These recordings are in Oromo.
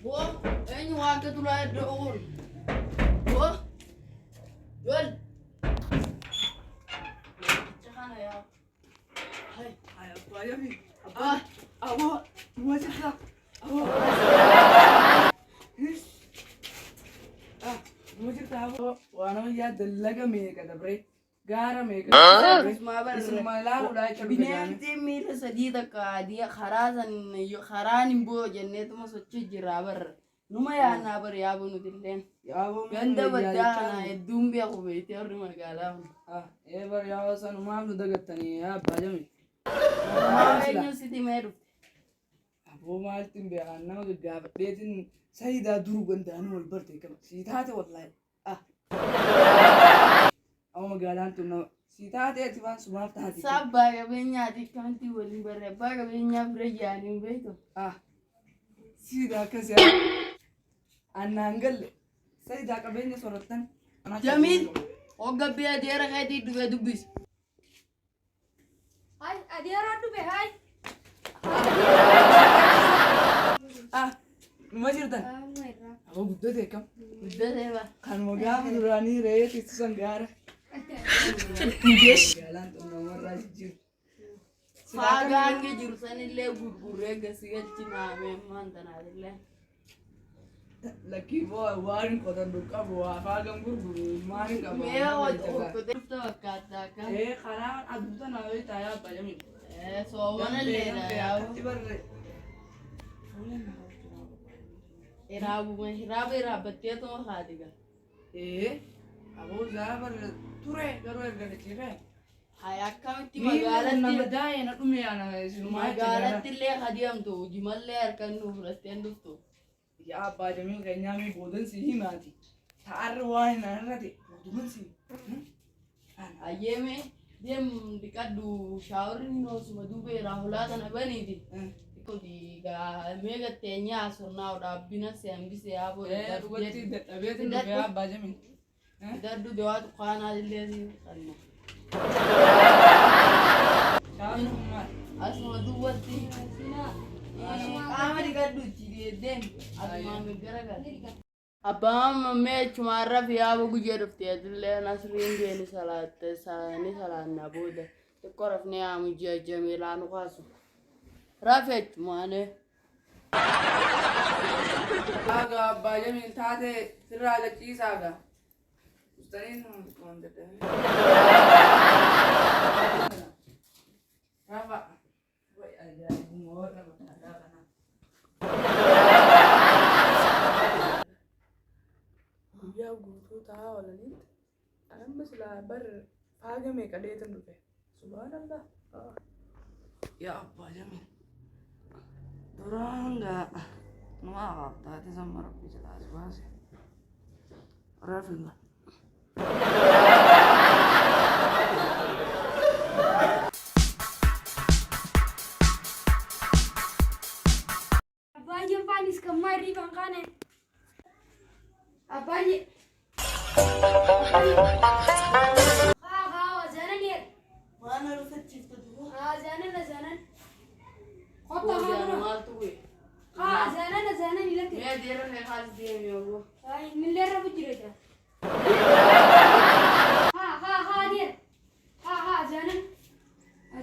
Bo, eenyu waan ka tulaa iddoo oolu. Bo, Jol. Cakana yaa. Hai, Abbaa yami. Aboo, numa jirta. Aboo. Numa jirta aboo. Waa nama yaadda laga meeqa dabre. Gaara meeqa. Isuma ilaaluudhaa jecha dhufe jaame. Bineensi miila sadii takka adii karaan hin boo jenneetuma sochii jira barra. Numa yaannaa bar yaabuu nuti illeen. Ganda baddaa kana hedduun beeku beektee warri magaalaa kun. Bar yaa'oo sanumaaf nu dagattanii abbaa jami. Maal eenyu sitti mee dhufte? Aboo maaltu hin beekan nama gaggaafadheetiin sayidaa duruu ganda'anii wal barte qaba. Sii taate wallaahi. Amma magaalaan tun nama sii taateeti waan sumaaf taate. Sabbaa qabeenyaati akkanatti waliin barre abbaa qabeenyaa bira yaanii hin beektu. Siidaa akkasii annaan galle sayidaa qabeenya soorrattan. Jamiil hoggabbii adeera keetii dhufee dubbisa. Hai, adeera dhufe hai. Numa jirtan. Aboo guddate kam. Guddatee ba. Kanuma gaafa duraanii re'ee tiksisan gaara. Magaalaan tun namarraa jijjiiru. Faagaan jiru sanillee gurgurree gasii galchi naamee maantanaatillee. Lakkii waan qotannu qabu waa faagan gurguru maaliin qabu. Mee qottee dhufte fakkaata akka. Karaan aduuta naawee taayaa abbaa jami. Soomana leena yaa'u. Hiraaba iraabbattee tuma haatiga. Aboo zaa barre ture garuu erga dhaqeefee. Hai akkamitti magaalatti illee hadiamtu jimallee harkaan nuuf fudhatteen dhuftu. Yaa abbaa jamii keenyaa mee boodan si himaati. Ta'arri waan hin arrate boodan si. Ayyeeme deem dhiqadhu shaaworin osuma duubeera hulaa kana baniiti. Mee gatteenyaa sirnaa dhaabbina seembisee yaaboo. Dhugatti dadhabeetiin dhufee abbaa jamii. Daddu dewaa tuqaanaa illee kanna. Asuma duwwatti qaama dhiqadhu deem asumaan gaggaragal. Abbaan mammee chumaarra fi yaaboo guyyee dhuftee illee nasriin deeni salaatte saanii salaannaa booda xiqqoo rafnee yaamu ji'a jameelaa nu kaasu. Rafee chumaanee. Aga abbaa jamiin taate sirraa gachiisaaga. Ustaniin waan dadhabee. Rafa. Way ajaa'ibuma warra magaalaa kanaa. Guyyaa guutuu taa'aa oolanitti amma silaa bar faaga meeqa dheetan dhufe. Subhaanallah. Yaa abbaa jamiin. Duraan gaa nama taate samma rabbi jalaa si baase. Rafinga. Abbaye panis kemari bang kane. Abbaye. Zanan ya. Mana rufet cipta dulu. Zanan. Kota mana? Tuh. Zanan ilak. Dia dia nih harus dia nih aku. Nilai apa jadi aja? Dia.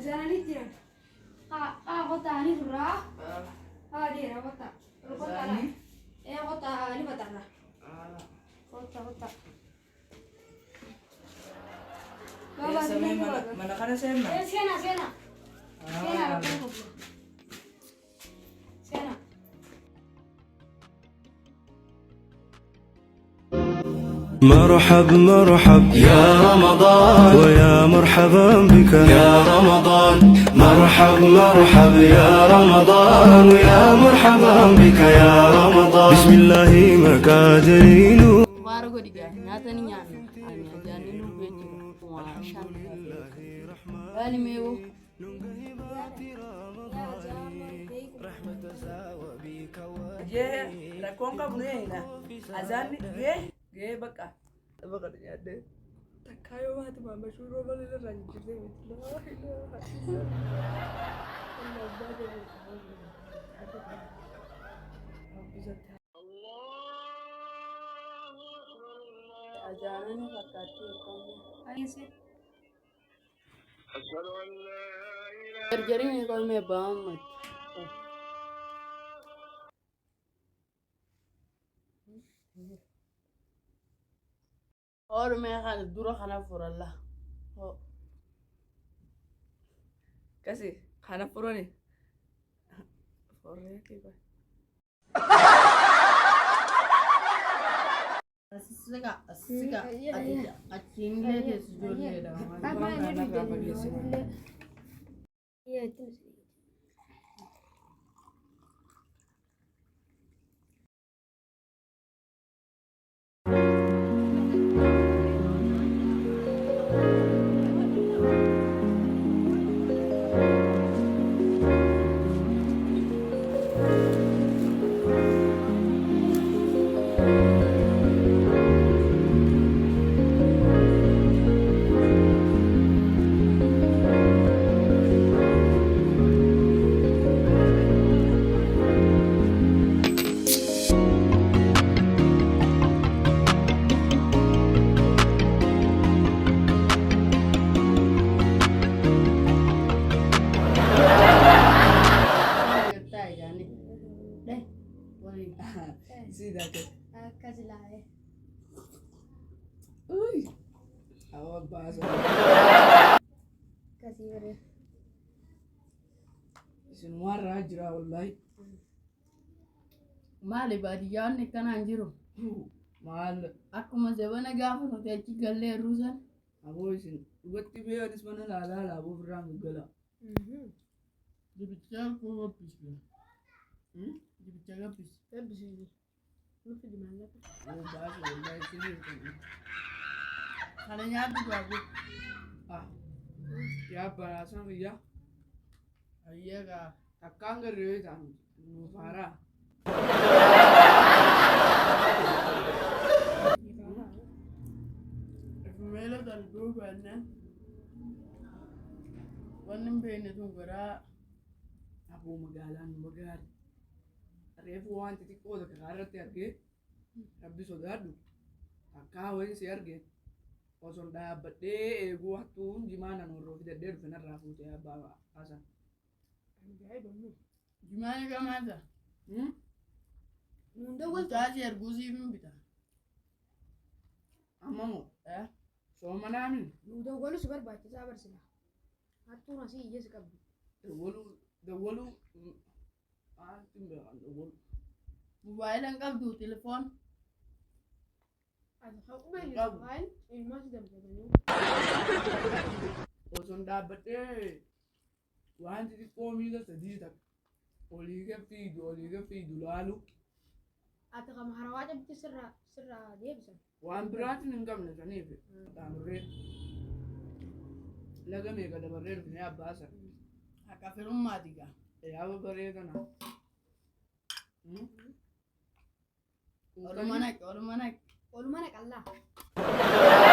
Zanan itu dia. Kota ini berapa? Dia kota. Kota lah. Kota ini betul lah. Kota. Mana kana sena? Sena. Sena. مرحب يا رمضان ويا مرحبا بك يا رمضان مرحب يا رمضان ويا مرحبا بك يا رمضان بسم الله مكاجين Baru diga nyata ni nyana ani ajani lu beji wa shan bali mewo Je rakon ka bunena azani ge baka baka nyade takayo mati mama shuro bale ranjide la ilaha illallah Allah Ajaanani fakkaatti hirkabne. Ayinse. Gargari mee kolmee baammat. Ormee kana dura kana furalla. Kasi kana furoni. Foree kiba. Asika achiin leete ijoolleedha. Apa ini dulu? Iya itu. See that? Kasih lah. Uy. Awak bahasa. Kasih beri. Semua rajra wallahi. Maali baadiyyaan akkanaan jiru. Maal. Akkuma zabana gaafa nuti achi gallee ruusan. Aboo isin dhugatti beeyadis mana laalaa laaboo firraan gaggala. Dibichaa koo gabbisne. Dibichaa gabbis. Gabbisne. Nuti di mana? Oh bahasa wallahi sini. Kana nyaatu gaafu. Ya bahasa ya. Ayyagaa. Takkaan garee ta'an nu fara. Meela darbuu baanne wanni hin beekne sun garaa Aboo magaalaan nu magaali. Reefu wanti xiqqoo takka irratti argee rabbi sodaadhu takkaa wayii si argee osoo dhaabbadhee eeguu hattuun jimaa nan horroo fidadhee dhufe narraa fuutee abbaa haasan. jimaani gamaata. Nunda wal. Taasi arguusii hin bita. Amma moo sooma naamin Nunda walu sebar baca sabar sila. Hatu nasi iya sekabdi. dawwaluu maaltiin beekan dawwaluu. Mobaayila hin qabdu telefoon. Ada kau main main. Ini masih dalam katanya. Osoo dhaabbadhee wanti xiqqoo miila sadii takka olii fiidu laalu Ada kamu harawat aja serah dia bisa. waan biraatiin hin qabne saniif dhaamurree laga meeqa dabarree dhufnee abbaasan Akka firummaati gaa. yaaba baree kana. Olumanak. Kalau mana kalah?